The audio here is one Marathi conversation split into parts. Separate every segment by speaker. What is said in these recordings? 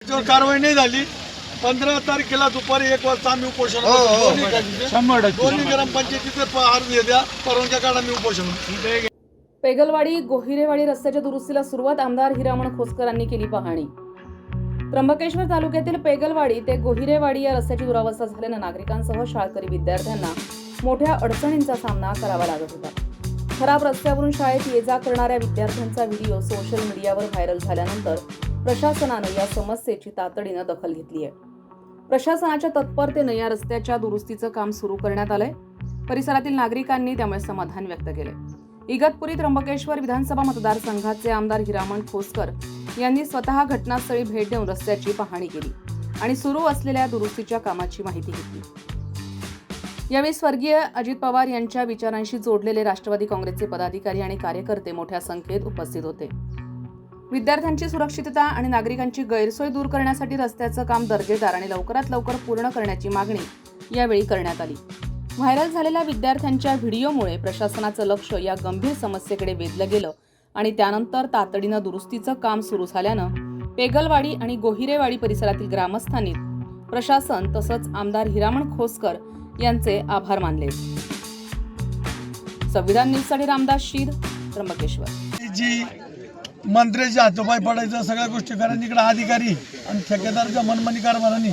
Speaker 1: त्याच्यावर कारवाई नाही झाली 15 तारखेला दुपारी 1 वाजता आम्ही उपोषण दोन्ही ग्रामपंचायतीचे अर्ज द्या परवानग्या काढा मी उपोषण.
Speaker 2: पेगलवाडी गोहिरेवाडी रस्त्याच्या दुरुस्तीला सुरुवात आमदार हिरामण खोसकरांनी केली पाहणी. त्र्यंबकेश्वर तालुक्यातील पेगलवाडी ते गोहिरेवाडी या रस्त्याची दुरावस्था झाल्यानं नागरिकांसह शाळकरी विद्यार्थ्यांना मोठ्या अडचणींचा सामना करावा लागत होता. खराब रस्त्यावरून शाळेत ये जा करणाऱ्या विद्यार्थ्यांचा व्हिडिओ सोशल मीडियावर व्हायरल झाल्यानंतर प्रशासनानं या समस्येची तातडीनं दखल घेतली आहे. प्रशासनाच्या तत्परतेनं या रस्त्याच्या दुरुस्तीचं काम सुरू करण्यात आलंय. परिसरातील नागरिकांनी त्यामुळे समाधान व्यक्त केले. इगतपुरी त्र्यंबकेश्वर विधानसभा मतदारसंघाचे आमदार हिरामण खोसकर यांनी स्वतः घटनास्थळी भेट देऊन रस्त्याची पाहणी केली आणि सुरू असलेल्या दुरुस्तीच्या कामाची माहिती घेतली. यावेळी स्वर्गीय अजित पवार यांच्या विचारांशी जोडलेले राष्ट्रवादी काँग्रेसचे पदाधिकारी आणि कार्यकर्ते मोठ्या संख्येत उपस्थित होते. विद्यार्थ्यांची सुरक्षितता आणि नागरिकांची गैरसोय दूर करण्यासाठी रस्त्याचं काम दर्जेदार आणि लवकरात लवकर पूर्ण करण्याची मागणी यावेळी करण्यात आली. व्हायरल झालेल्या विद्यार्थ्यांच्या व्हिडिओमुळे प्रशासनाचं लक्ष या गंभीर समस्येकडे वेधलं गेलं आणि त्यानंतर तातडीनं दुरुस्तीचं काम सुरू झाल्यानं पेगलवाडी आणि गोहिरेवाडी परिसरातील ग्रामस्थांनी प्रशासन तसंच आमदार हिरामण खोसकर यांचे आभार मानले. संविधान न्यूजसाठी रामदास शीर, त्र्यंबकेश्वर.
Speaker 1: जी मंत्र्याच्या हातोपाय पडायचं सगळ्या गोष्टी करायला इकडे अधिकारी आणि ठेकेदारच्या मनमानी कारभारांनी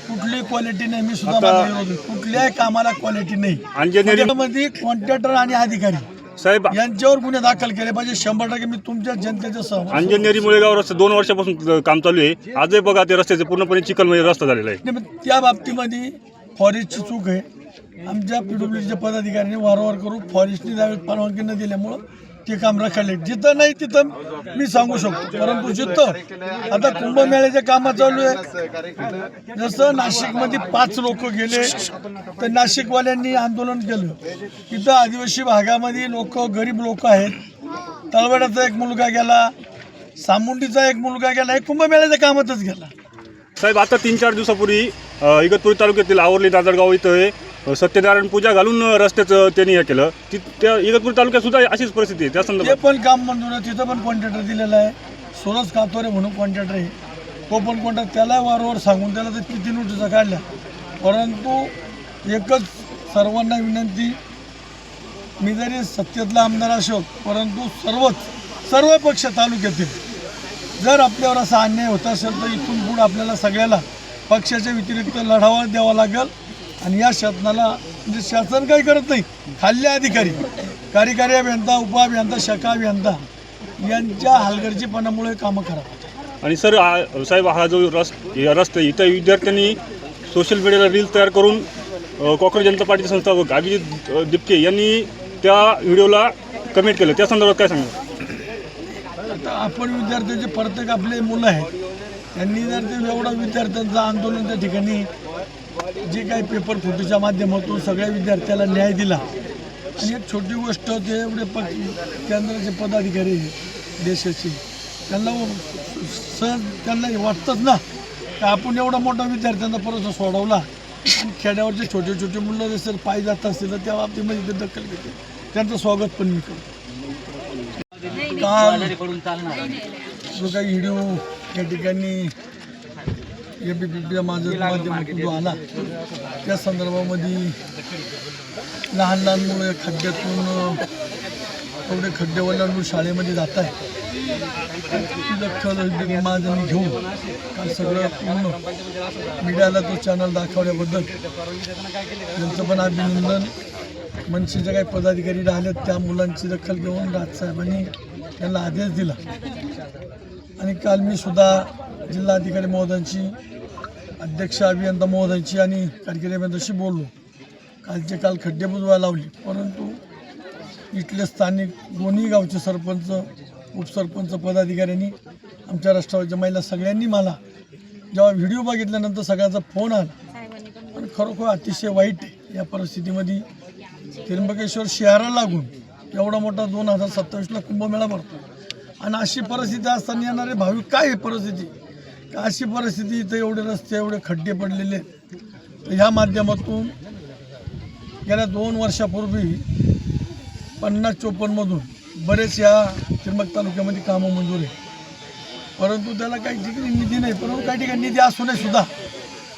Speaker 1: कुठली क्वालिटी नाही. मी सुद्धा कुठल्याही कामाला क्वालिटी नाही. मध्ये कॉन्ट्रॅक्टर आणि अधिकारी
Speaker 3: साहेब
Speaker 1: यांच्यावर गुन्हे दाखल केले पाहिजे. 100% मी तुमच्या जनतेच्या सहमत.
Speaker 3: अंजनेरी मुळेगाव रस्ता 2 वर्षापासून काम चालू आहे. आजही बघा ते रस्त्याचे पूर्णपणे चिखलमय रस्ता झालेला आहे.
Speaker 1: त्या बाबतीमध्ये फॉरेस्टची चूक आहे. आमच्या पीडब्ल्यूडीच्या पदाधिकाऱ्यांनी वारंवार करून फॉरेस्टने त्यावेळेस परवानगी न दिल्यामुळं ते काम रखडले. जिथं नाही तिथं मी सांगू शकतो, परंतु जिथं आता कुंभमेळ्याचे कामं चालू आहे, जसं नाशिकमध्ये 5 लोक गेले तर नाशिकवाल्यांनी आंदोलन केलं. तिथं आदिवासी भागामध्ये लोक गरीब लोक आहेत. तळवड्याचा एक मुलगा गेला, सामुंडीचा एक मुलगा गेला, हे कुंभमेळ्याच्या कामातच गेला.
Speaker 3: साहेब आता 3-4 दिवसापूर्वी इगतपुरी तालुक्यातील आवरली दादरगाव इथं सत्यनारायण पूजा घालून रस्त्याचं त्यांनी हे केलं. त्या इगतपुरी तालुक्यात सुद्धा अशीच परिस्थिती आहे. त्या संदर्भात
Speaker 1: ते पण काम मंजूर आहे. तिथं पण कॉन्ट्रॅक्टर दिलेला आहे. सुरज कातोरे म्हणून कॉन्ट्रॅक्टर आहे. तो पण कॉन्ट्रॅक्टर त्याला वारंवार सांगून त्याला तर किती नोटिसा काढल्या. परंतु एकच सर्वांना विनंती, मी जरी सत्तेतला आमदार असो परंतु सर्व पक्ष तालुक्यातील जर आपल्यावर असा अन्याय होत असेल तर इथून पुढे आपल्याला सगळ्याला पक्षाच्या व्यतिरिक्त लढावा द्यावा लागेल. आणि या शासनाला म्हणजे शासन काही करत नाही, खाल्ले अधिकारी, कार्यकारी अभियंता, उपअभियंता, शाखा अभियंता यांच्या हलगर्जीपणामुळे कामं खराब.
Speaker 3: आणि सर साहेब हा जो रस्ता इथं विद्यार्थ्यांनी सोशल मीडियाला रील तयार करून कॉक्रोच जनता पार्टीचे संस्थापक अभिजित दिपके यांनी त्या व्हिडिओला कमेंट केलं. त्या संदर्भात काय सांगा?
Speaker 1: आता आपण विद्यार्थ्यांचे प्रत्येक आपले मुलं आहेत. त्यांनी जर ते एवढं विद्यार्थ्यांचं आंदोलन त्या ठिकाणी जे काही पेपर फुटीच्या माध्यमातून सगळ्या विद्यार्थ्याला न्याय दिला. आणि एक छोटी गोष्ट, ते एवढे केंद्राचे पदाधिकारी देशाचे त्यांना वाटतंच ना की आपण एवढा मोठा विद्यार्थ्यांचा प्रश्न सोडवला आणि खेड्यावरचे छोटे छोटे मुलं जर पाय जात असतील तर त्या बाबतीमध्ये ते दखल घेते. त्यांचं स्वागत पण मी करतो. काल जो काही व्हिडिओ या ठिकाणी ABPच्या माध्यमातून जो आला त्या संदर्भामध्ये लहान मुलं खड्ड्यातून एवढे खड्डे ओलांडून शाळेमध्ये जात आहे. दखल माझं घेऊन काल सगळं पूर्ण मीडियाला तो चॅनल दाखवल्याबद्दल त्यांचं पण अभिनंदन. मनसेचे काही पदाधिकारी राहिले त्या मुलांची दखल घेऊन राजसाहेबांनी त्यांना आदेश दिला. आणि काल मी सुद्धा जिल्हाधिकारी महोदयांची, अध्यक्ष अभियंता महोदयांची आणि कार्यकारी अभियंत्याशी बोललो. काल खड्डे बुजवायला लावले, परंतु इथले स्थानिक दोन्ही गावचे सरपंच, उपसरपंच, पदाधिकाऱ्यांनी, आमच्या राष्ट्रवादीच्या महिला सगळ्यांनी मला जेव्हा व्हिडिओ बघितल्यानंतर सगळ्यांचा फोन आला. पण खरोखर अतिशय वाईट आहे. या परिस्थितीमध्ये त्र्यंबकेश्वर शहराला लागून एवढा मोठा 2027ला कुंभमेळा भरतो आणि अशी परिस्थिती असताना येणारे भाविक काय परिस्थिती, अशी परिस्थिती इथं एवढे रस्ते, एवढे खड्डे पडलेले. तर ह्या माध्यमातून गेल्या 2 वर्षापूर्वी 50-54 मधून बरेच या त्र्यंबक तालुक्यामध्ये कामं मंजूर आहे. परंतु त्याला काही ठिकाणी निधी नाही. परंतु काही ठिकाणी निधी असूनही सुद्धा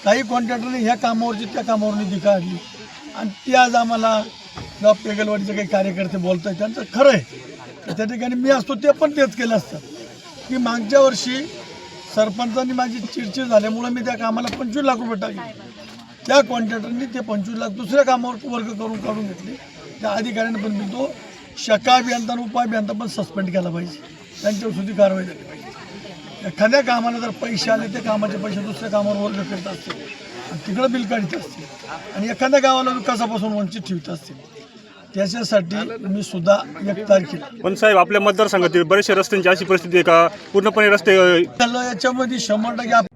Speaker 1: काही कॉन्ट्रॅक्टरने ह्या कामावरची त्या कामावर निधी काढली आणि ती आज आम्हाला जेव्हा पेगलवाडीचे काही कार्यकर्ते बोलत आहेत त्यांचं खरं आहे. तर त्या ठिकाणी मी असतो ते पण तेच केलं असतं की मागच्या वर्षी सरपंचांनी माझी चिडचिड झाल्यामुळं मी त्या कामाला 25 लाख रुपये टाकले. त्या कॉन्ट्रॅक्टरनी ते 25 लाख दुसऱ्या कामावर वर्ग करून काढून घेतले. त्या अधिकाऱ्याने पण मी तो शका अभियंता आणि उपाभियंता पण सस्पेंड केला पाहिजे. त्यांच्यावर सुद्धा कारवाई झाली पाहिजे. एखाद्या कामाला जर पैसे आले ते कामाचे पैसे दुसऱ्या कामावर वर्ग करत असतील आणि तिकडं बिल काढत असतील आणि एखाद्या गावाला विकासापासून वंचित ठेवत असतील त्याच्यासाठी मी सुद्धा 1 तारखेला
Speaker 3: पण साहेब आपल्या मतदारसंघातील बरेचशा रस्त्यांची अशी परिस्थिती आहे का पूर्णपणे रस्ते
Speaker 1: त्याला याच्यामध्ये 100%